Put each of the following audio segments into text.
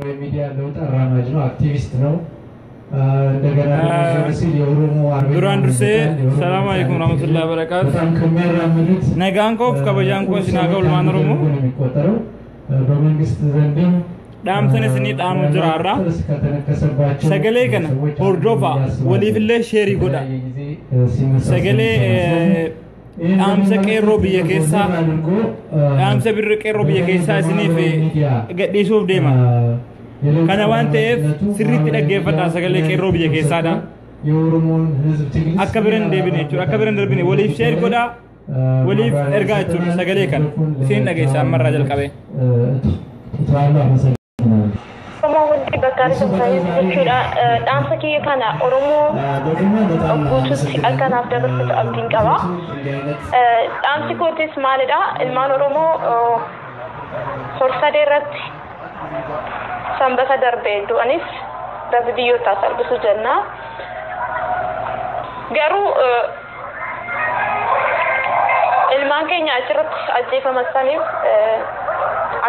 ሚዲያ ለውጥ አራማጅ ነው አክቲቪስት ነው እንደገና ሲል የኦሮሞ ዱራን ድርሴ ሰላም አለይኩም ወራህመቱላሂ ወበረካቱ በጣም ከሚያራምዱት ነጋንኮፍ ከበጃንኮ ሲናገው ለማንሮሙ የሚቆጠረው በመንግስት ዘንድም ዳምተነስኒ ጣሙ ጅራራ ሰገሌ ከነ ኦርዶፋ ወሊፍለ ሼሪ ጎዳ ሰገሌ አምሰ ቀሮ በየከሳ አምሰ ብር ቀሮ በየከሳ ስኒፍ ገዲሱፍ ዴማ kana waan ta'eef sirriitti dhaggeeffadhaa sagalee qeerroo biyya keessaadha የኦሮሞን ህዝብ ትግል akka biran deebine jechuudha akka biran darbine waliif sheer godhaa waliif ergaa jechuudha sagalee kan isin dhageessa ammarraa jalqabee Oromoo hundi bakka argamanii jechuudha dhaamsa kiyya kana Oromoo guutuutti akkanaaf dabarfatu abdiin qaba dhaamsi kootis maalidha ilmaan Oromoo sorsadee irratti Sambasa darbe du'anis video taasarbisu jenna garuu ilmaan keenya achirratti ajjeefamaniif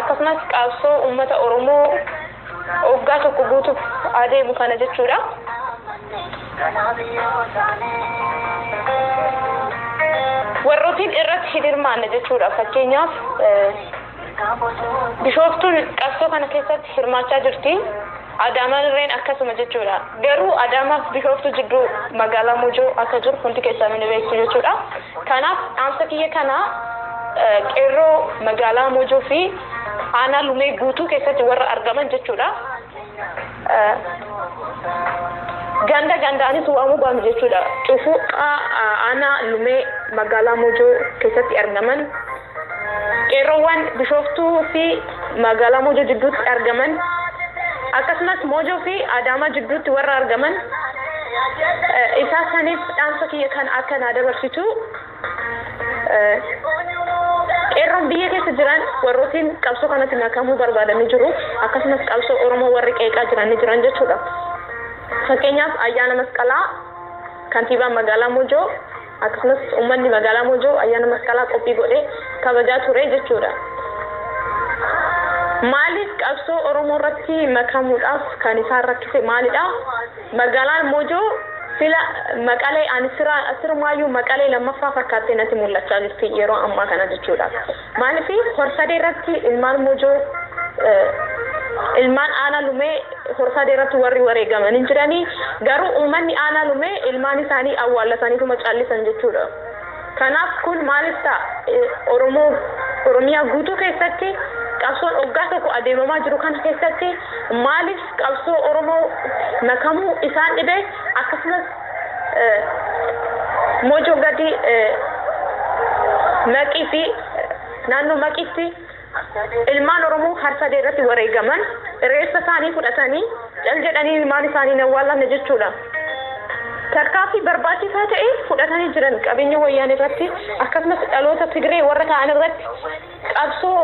akkasumas qabsoo uummata Oromoo waggaa tokko guutuuf adeemu kana jechuudha warrootiin irratti hirmaanne jechuudha fakkeenyaaf Bishoftuun qabsoo kana keessatti hirmaachaa jirti. Adaamaan irreen akkasuma jechuudha. Garuu Adaamaaf Bishoftuu jidduu magaalaa Mojoo akka jiru hundi keessaa ni beektu jechuudha. Kanaaf dhaamsa kiyya kana qeerroo magaalaa Mojoo fi aanaa Lumee guutuu keessatti warra argaman jechuudha. Ganda gandaanis waamuu baanu jechuudha. Cufuu aanaa Lumee magaalaa Mojoo keessatti argaman. Qeerroowwan Bishoftuu fi magaalaa Mojoo jidduutti argaman akkasumas Mojoo fi Adaamaa jidduutti warra argaman isaa saniif dhaamsa kiyya kan akka na dabarsitu qeerroon biyya keessa jiran warrootiin qabsoo kanatti nakamuu barbaadanii jiru akkasumas qabsoo Oromoo warri qeeqaa jiran jechuudha. Fakkeenyaaf ayyaana masqalaa kantiibaa magaalaa Mojoo akkasumas uummanni magaalaa Mojoo ayyaana masqalaa qophii godhee kabajaa ture jechuudha. Maaliif qabsoo Oromoo irratti makamuudhaaf kan isaan rakkise maalidha? Magaalaan Mojoo sila Maqalee asirmaayyuu Maqalee lammaffaa fakkaatee natti mul'achaa jirti yeroo ammaa kana jechuudha. Maaliif horsadee irratti ilmaan Mojoo ilmaan aanaa Lumee horsadee irratti warri wareegamanii jiranii garuu uummanni aanaa Lumee ilmaan isaanii awwaallataniituma callisan jechuudha. Kanaaf kun maaliif ta'a Oromiyaa guutuu keessatti qabsoon waggaa tokko adeemamaa jiru kana keessatti maaliif qabsoo Oromoo nakamuu isaan dhibe akkasumas Mojoo gadi Maqii fi naannoo Maqiitti ilmaan Oromoo harsadee irratti wareegaman reessa isaanii fudhatanii cal jedhanii ilmaan isaanii awwaalan jechuudha. Tarkaanfii barbaachisaa ta'e fudhatanii jiran qabeenya wayyaanee irratti akkasumas dhaloota Tigree warra ta'an irratti qabsoo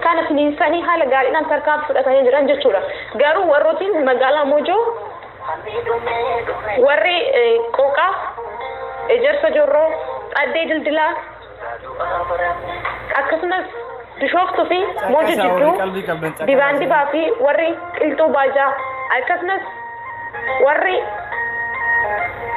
kana finiinsanii haala gaariidhaan tarkaanfii fudhatanii jiran jechuudha. Garuu warrootiin magaalaa Mojoo warri Qooqaa Ejersa Jorroo Addee Dildilaa akkasumas Bishoftuu fi Mojoo jidduu Dibaandibaa fi warri Qilxuu Baajaa akkasumas warri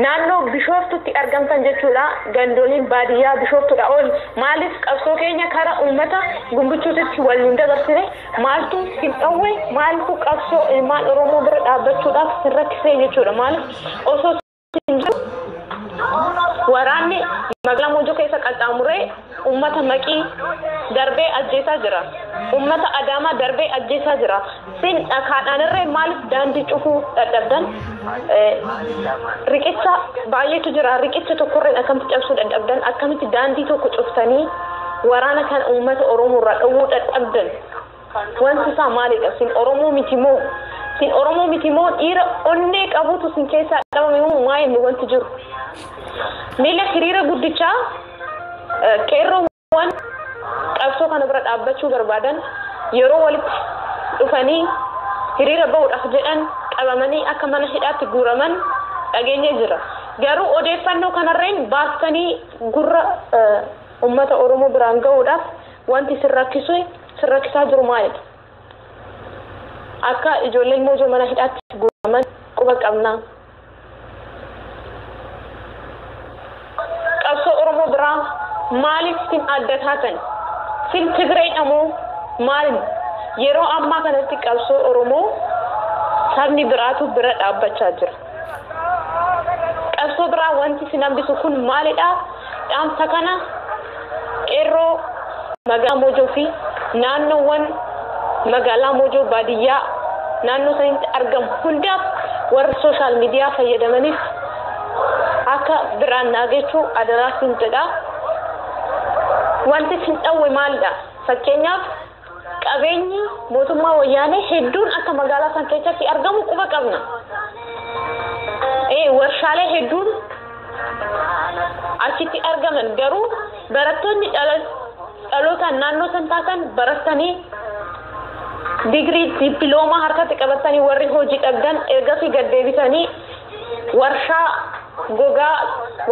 naannoo Bishoftuutti argamtan jechuudha gandooliin baadiyyaa Bishoftuudha ol maaliif qabsoo keenya karaa uummata gumbichuutitti waliin dabarsine maaltu hin dhawwe maaltu qabsoo ilmaan Oromoo bira dhaabbachuudhaaf hin rakkisee jechuudha maaliif osoo waraanni magaalaa Mojoo keessa qaxxaamuree uummata Maqii darbee ajjeesaa jira uummata Adaamaa darbee ajjeesaa jira sin dhakaadhaan irree maaliif daandii cufuu dadhabdan riqicha baay'eetu jira riqicha tokkorreen akkamitti cabsuu dadhabdan akkamitti daandii tokko cuftanii waraana kan uummata Oromoo irraa dhowwuu dadhabdan wanti isaa maalidha sin Oromoo miti moo dhiira onnee qabuutu sin keessaa dhabame moo maayinni wanti jiru miila hiriira guddichaa qeerroowwan qabsoo kana bira dhaabbachuu barbaadan yeroo walitti dhufanii hiriira bahuudhaaf jedhan qabamanii akka mana hidhaatti guuraman dhageenye jira. Garuu odeeffannoo kanarreen baastanii gurra uummata Oromoo biraan gahuudhaaf wanti sirrakkisaa jiru maalidha? akka ijoolleen moojoo mana hidhaatti guuraman quba qabna. Qabsoo Oromoo biraa maaliif sin adda taatan? Sin Tigireedha moo maal? Yeroo ammaa kanatti qabsoo Oromoo sabni biraatu bira dhaabbachaa jira. Qabsoo biraa wanti sin hambisu kun maalidha? Dhaamsa kana qeerroo magaalaa Moojoo fi naannoowwan magaalaa Moojoo baadiyyaa naannoo sanitti argamu hundaaf warra sooshaal miidiyaa fayyadamaniif akka biraan naagechuu adaraa sin jedha. Wanti sin dhawwe maalidha? Fakkeenyaaf qabeenyi mootummaa wayyaanee hedduun akka magaalaa san keessatti argamu quba qabna. Warshaalee hedduun achitti argaman garuu barattoonni dhalootaan naannoo san taatan baratanii digirii dippiloomaa harkatti qabatanii warri hojii dhabdan ergasii gad deebisanii warshaa gogaa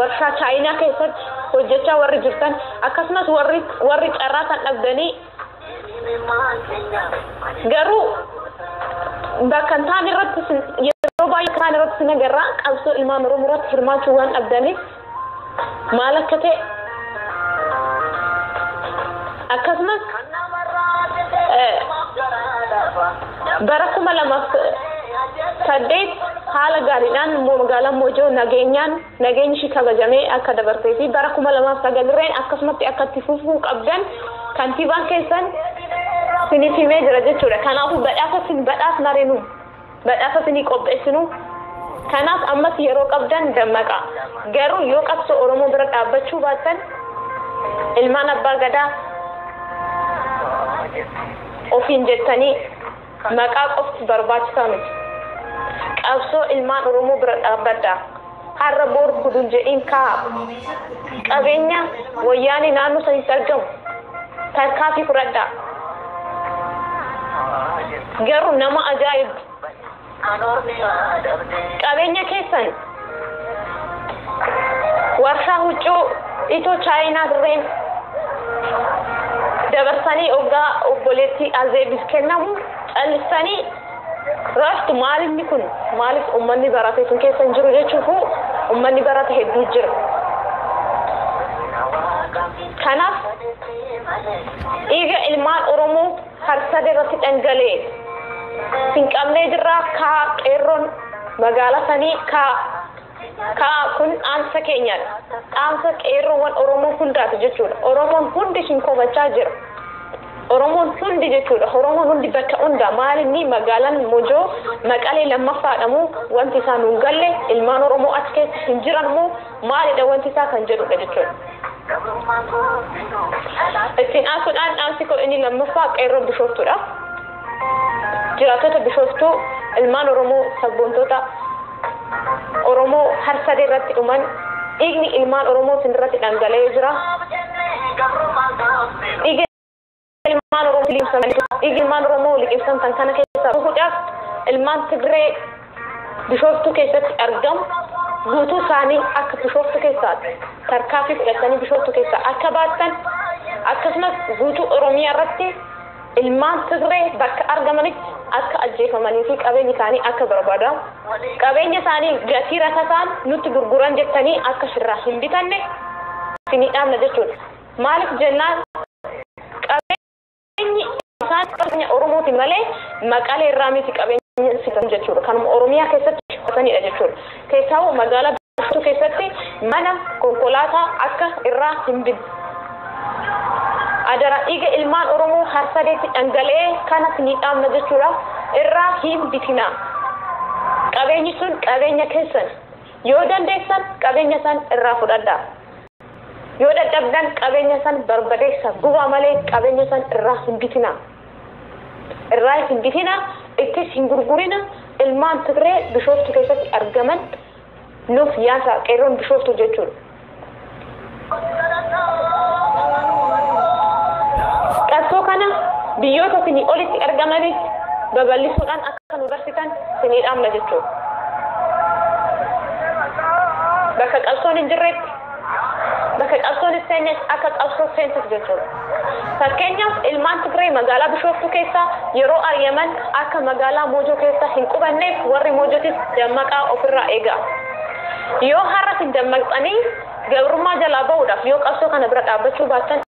warshaa chaayinaa keessatti hojjechaa warri jirtan akkasumas warri carraa kan dhabdanii garuu bakka taan irratti yeroo baay'ee kaan irratti nagarraa qabsoo ilmaan Oromoo irratti hirmaachuu waan dhabdaniif maal akka ta'e akkasumas bara 2008 haala gaariidhaan magaalaa Moojoo nageenyi ishii kabajamee akka dabartee fi bara 2009 akkasumatti akka itti fufuu qabdan kantiibaan keessan sinif himee jira jechuudha. Kanaafuu badhaasa sinii qopheessinu. Kanaaf ammas yeroo qabdan dammaqa. Garuu yoo qabsoo Oromoo bira dhaabbachuu baattan ilmaan abbaa gadaa ofiin jettanii maqaa qofti barbaachisaa miti. Qabsoo ilmaan Oromoo bira dhaabbadha. Har'a boor gudun jedhiin kaa qabeenya wayyaanii naannoo sanitti argamu tarkaanfii fudhadhaa. Garuu nama ajaa'ibu qabeenya keessan warshaa huccuu itoo chaayinaa dirreen dabarsanii oggaa obboleettii azeebis kennamu callisanii raftu maalinni kun maaliif ummanni barate sun keessa hin jiru jechuufu ummanni barate hedduu jira. Kanaaf dhiiga ilmaan Oromoo harsada irratti dhangalee hin qabnee jirraa kaa qeerroon magaalaa sanii kaa kun dhaamsa keenyadha. Dhaamsa qeerroowwan Oromoo hundaati jechuudha. Oromoon hundi hin komachaa jira. Oromoon hundi jechuudha. Oromoon hundi bakka hunda maalinni magaalaan Moojoo maqalee lammaffaadhamu wanti isaa nuun galle ilmaan Oromoo achi keessa hin jiran moo maalidha wanti isaa kan jedhudha jechuudha. Ittiin aasuudhaan dhaamsi koo inni lammaffaa qeerroo Bishooftuudha. Jiraattota Bishooftuu ilmaan Oromoo sabboontoota Oromoo harsadee irratti dhuman dhiigni ilmaan Oromoo sin irratti dhangala'ee jira. Dhiigni ilmaan Oromoo liqimsamtan kana keessaa bahuudhaaf ilmaan Tigree Bishooftuu keessatti argamu guutuu isaanii akka Bishooftuu keessaatti tarkaanfii fudhatanii Bishooftuu keessaa akka baatan akkasumas guutuu Oromiyaa irratti ilmaan Tigree bakka argamanitti akka ajjeefamanii fi qabeenya isaanii akka barbaadamu qabeenya isaanii gatii rasaasaan nutti gurguran jettanii akka shirraa hin bitanne sinii dhaamna jechuudha. Maaliif jennaan qabeenyi isaan qabeenya Oromooti malee maqalee irraa miti qabeenya sitan jechuudha. Kanuma Oromiyaa keessatti qotanidha jechuudha. Keessaa magaalaa Bishooftuu keessatti mana konkolaataa akka irraa hin bitu. Adara dhiiga ilmaan Oromoo harsadeetti dhangala'ee kanas ni dhaamna jechuudha. Irraa hin bitina. Qabeenyi sun qabeenya keessan. Yoo dandeessan qabeenya san irraa fudhadhaa. Yoo dadhabdan qabeenya san barbadeessa. Gubaa malee qabeenya san irraa hin bitina. Irraa hin bitina. Ittis hin gurgurina. Ilmaan Tigree Bishooftuu keessatti argaman nuuf yaasa qeerroon Bishooftuu jechuudha. Qabsoo kana biyyoota isinii olitti argamaniif babal'isuudhaan akka nu barsiisan isinii dhaamna jechuudha. Bakka qabsoon hin jirretti bakka qabsoon hin seennes akka qabsoo seentuuf jechuudha. Fakkeenyaaf ilmaan Tigree magaalaa Bishooftuu keessa yeroo ari'aman akka magaalaa Moojoo keessa hin qubanneef warri Moojootis dammaqaa ofirraa eega. Yoo har'as hin dammaqxanii gabrummaa jalaa ba'uudhaaf yoo qabsoo kana bira dhaabbachuu baattan